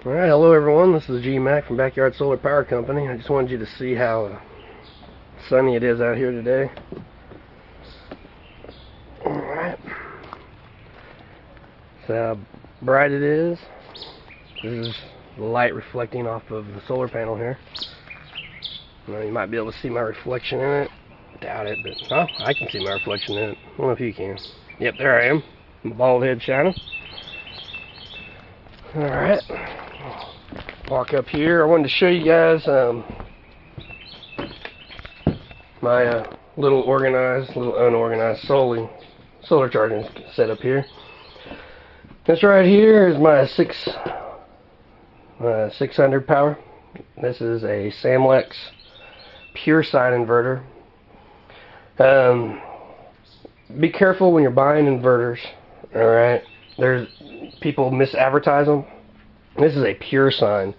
Alright, hello everyone, this is G Mac from Backyard Solar Power Company. I just wanted you to see how sunny it is out here today. Alright, so how bright it is. This is the light reflecting off of the solar panel here. You might be able to see my reflection in it. Doubt it, but oh, I can see my reflection in it. I don't know if you can. Yep, there I am. Bald head shining. Alright. Walk up here. I wanted to show you guys my little unorganized solar charging setup here. This right here is my 600 power. This is a Samlex pure sine inverter. Be careful when you're buying inverters. Alright, there's people misadvertise them. This is a pure sine.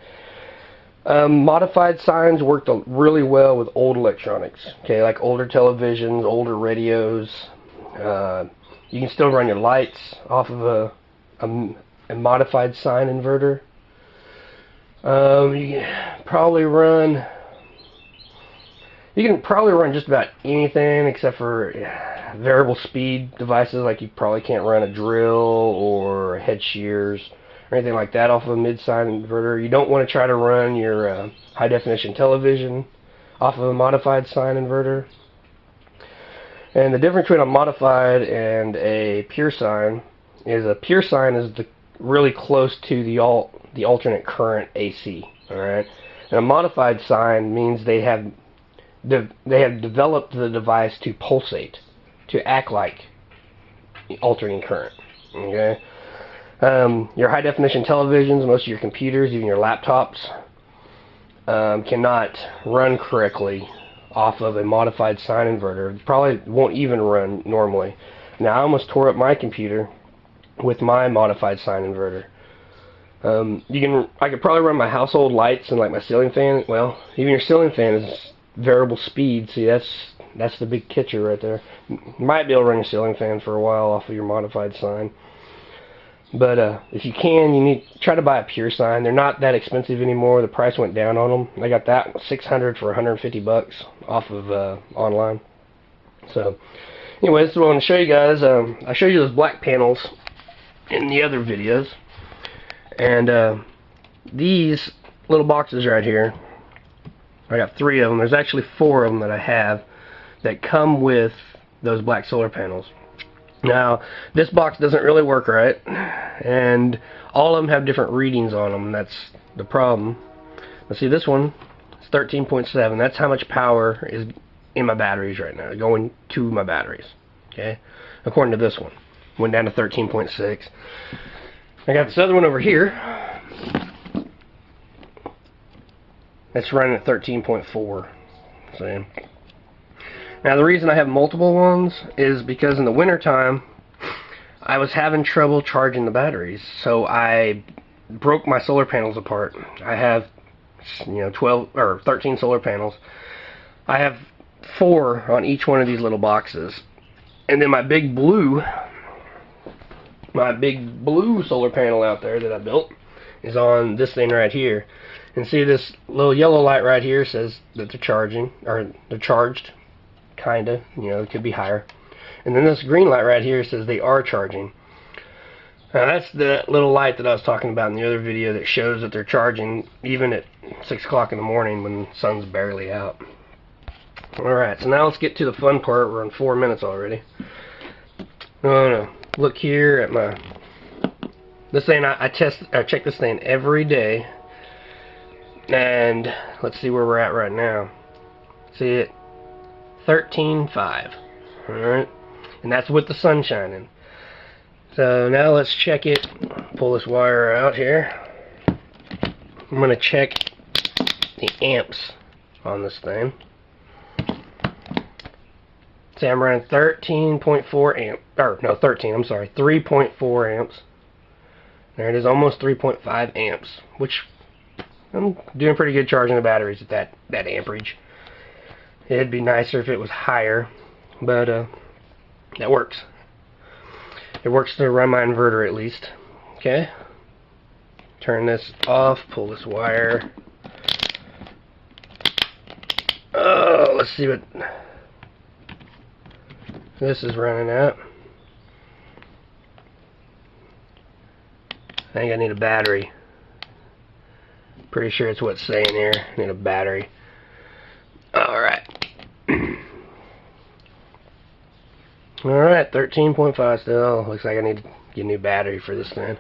Modified sines worked really well with old electronics. Okay, like older televisions, older radios. You can still run your lights off of a modified sine inverter. You can probably run just about anything except for variable speed devices. Like you probably can't run a drill or head shears or anything like that off of a mid-sine inverter. You don't want to try to run your high-definition television off of a modified sine inverter. And the difference between a modified and a pure sine is a pure sine is really close to the alternate current AC. All right, and a modified sine means they have developed the device to pulsate, to act like alternating current. Okay. Your high-definition televisions, most of your computers, even your laptops, cannot run correctly off of a modified sine inverter. Probably won't even run normally. Now, I almost tore up my computer with my modified sine inverter. I could probably run my household lights and like my ceiling fan. Well, even your ceiling fan is variable speed. See, that's the big catcher right there. You might be able to run your ceiling fan for a while off of your modified sine. But if you can, you need to try to buy a pure sine. They're not that expensive anymore. The price went down on them. I got that 600 for 150 bucks off of online. So, anyway, this is what I want to show you guys. I showed you those black panels in the other videos, and these little boxes right here. I got 3 of them. There's actually 4 of them that I have that come with those black solar panels. Now, this box doesn't really work right, and all of them have different readings on them. That's the problem. Let's see, this one is 13.7. That's how much power is in my batteries right now, going to my batteries. Okay, according to this one, went down to 13.6. I got this other one over here. It's running at 13.4. See. Now, the reason I have multiple ones is because in the wintertime, I was having trouble charging the batteries. So I broke my solar panels apart. I have, 12 or 13 solar panels. I have 4 on each one of these little boxes. And then my big blue solar panel out there that I built is on this thing right here. And see, this little yellow light right here says that they're charging, or they're charged. Kinda, it could be higher. And then this green light right here says they are charging. Now that's the little light that I was talking about in the other video that shows that they're charging even at 6 o'clock in the morning when the sun's barely out. Alright, so now let's get to the fun part. We're on 4 minutes already. Look here at this thing. I check this thing every day, and let's see where we're at right now. See it? 13.5. Alright, and that's with the sun shining. So now let's check it. Pull this wire out here. I'm going to check the amps on this thing. See, I'm running 13.4 amp, or no, 13, I'm sorry, 3.4 amps. There it is, almost 3.5 amps, which I'm doing pretty good charging the batteries at that amperage. It'd be nicer if it was higher, but that works. It works to run my inverter at least. Okay. turn this off, pull this wire. Oh, let's see what this is running at. I think I need a battery. Pretty sure it's what's saying here. I need a battery. Alright. Alright, 13.5 still. Looks like I need to get a new battery for this thing.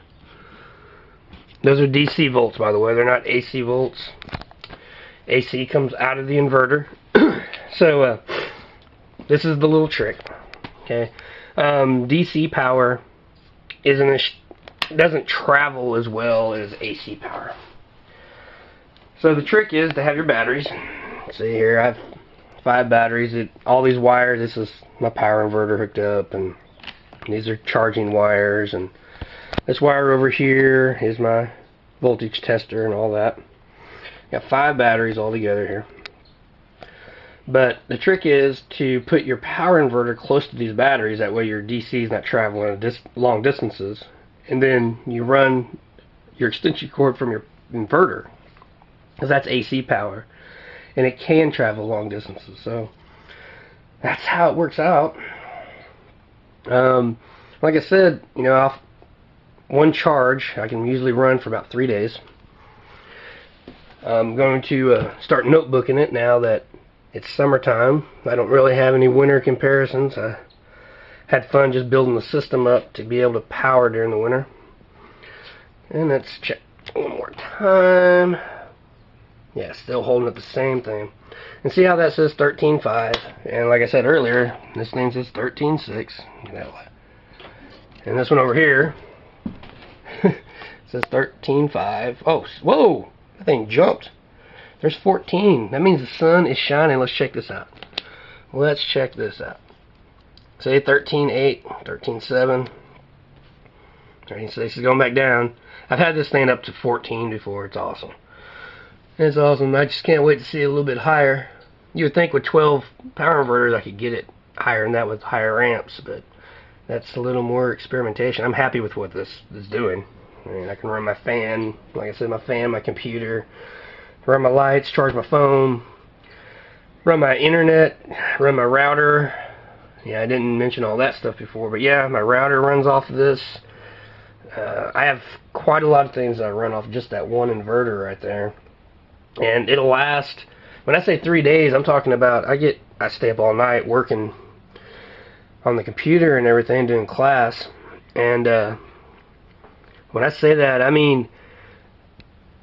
Those are DC volts, by the way. They're not AC volts. AC comes out of the inverter. So, this is the little trick. Okay. DC power doesn't travel as well as AC power. So the trick is to have your batteries. See here, I have 5 batteries. All these wires, this is my power inverter hooked up, and these are charging wires, and this wire over here is my voltage tester and all that. Got 5 batteries all together here. But the trick is to put your power inverter close to these batteries, that way your DC is not traveling long distances, and then you run your extension cord from your inverter, because that's AC power, and it can travel long distances. So that's how it works out. Like I said, you know, off one charge I can usually run for about 3 days. I'm going to start notebooking it now that it's summertime. I don't really have any winter comparisons. I had fun just building the system up to be able to power during the winter. And let's check one more time. Yeah, still holding up the same thing. And see how that says 13.5. And like I said earlier, this thing says 13.6. And this one over here says 13.5. Oh, whoa! That thing jumped. There's 14. That means the sun is shining. Let's check this out. Let's check this out. Say 13.8, 13.7, 13.6 is going back down. I've had this thing up to 14 before. It's awesome. It's awesome. I just can't wait to see it a little bit higher. You would think with 12 power inverters I could get it higher than that with higher amps, but that's a little more experimentation. I'm happy with what this is doing. I mean, I can run my fan, like I said, my fan, my computer, run my lights, charge my phone, run my internet, run my router. Yeah, I didn't mention all that stuff before, but yeah, my router runs off of this. I have quite a lot of things that I run off just that one inverter right there. And it'll last, when I say 3 days, I'm talking about I stay up all night working on the computer and everything, doing class. And when I say that, I mean,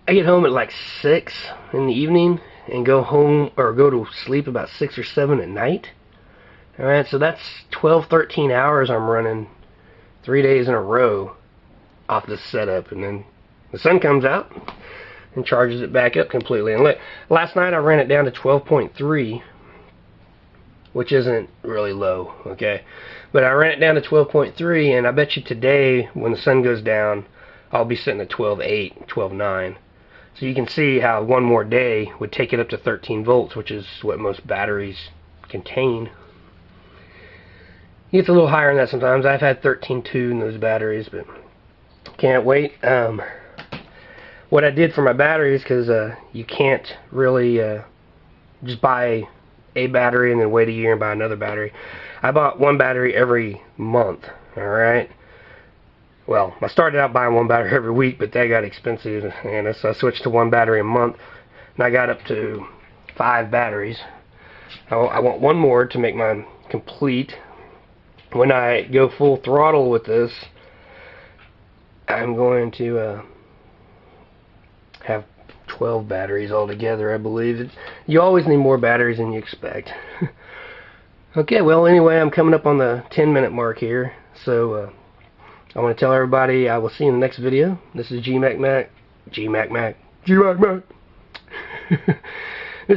I get home at like 6 in the evening and go home or go to sleep about 6 or 7 at night. Alright, so that's 12, 13 hours I'm running 3 days in a row off this setup, and then the sun comes out and charges it back up completely. And last night I ran it down to 12.3, which isn't really low, okay? But I ran it down to 12.3, and I bet you today, when the sun goes down, I'll be sitting at 12.8, 12.9. So you can see how one more day would take it up to 13 volts, which is what most batteries contain. It gets a little higher than that sometimes. I've had 13.2 in those batteries, but can't wait. What I did for my batteries, because you can't really just buy a battery and then wait a year and buy another battery. I bought one battery every month, alright? Well, I started out buying one battery every week, but that got expensive, and so I switched to one battery a month, and I got up to 5 batteries. I want one more to make mine complete. When I go full throttle with this, I'm going to have 12 batteries altogether, I believe. You always need more batteries than you expect. Okay, well, anyway, I'm coming up on the 10-minute mark here, so I want to tell everybody I will see you in the next video. This is GMAC. This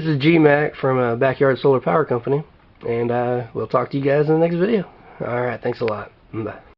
is GMAC from Backyard Solar Power Company, and we'll talk to you guys in the next video. Alright, thanks a lot. Bye.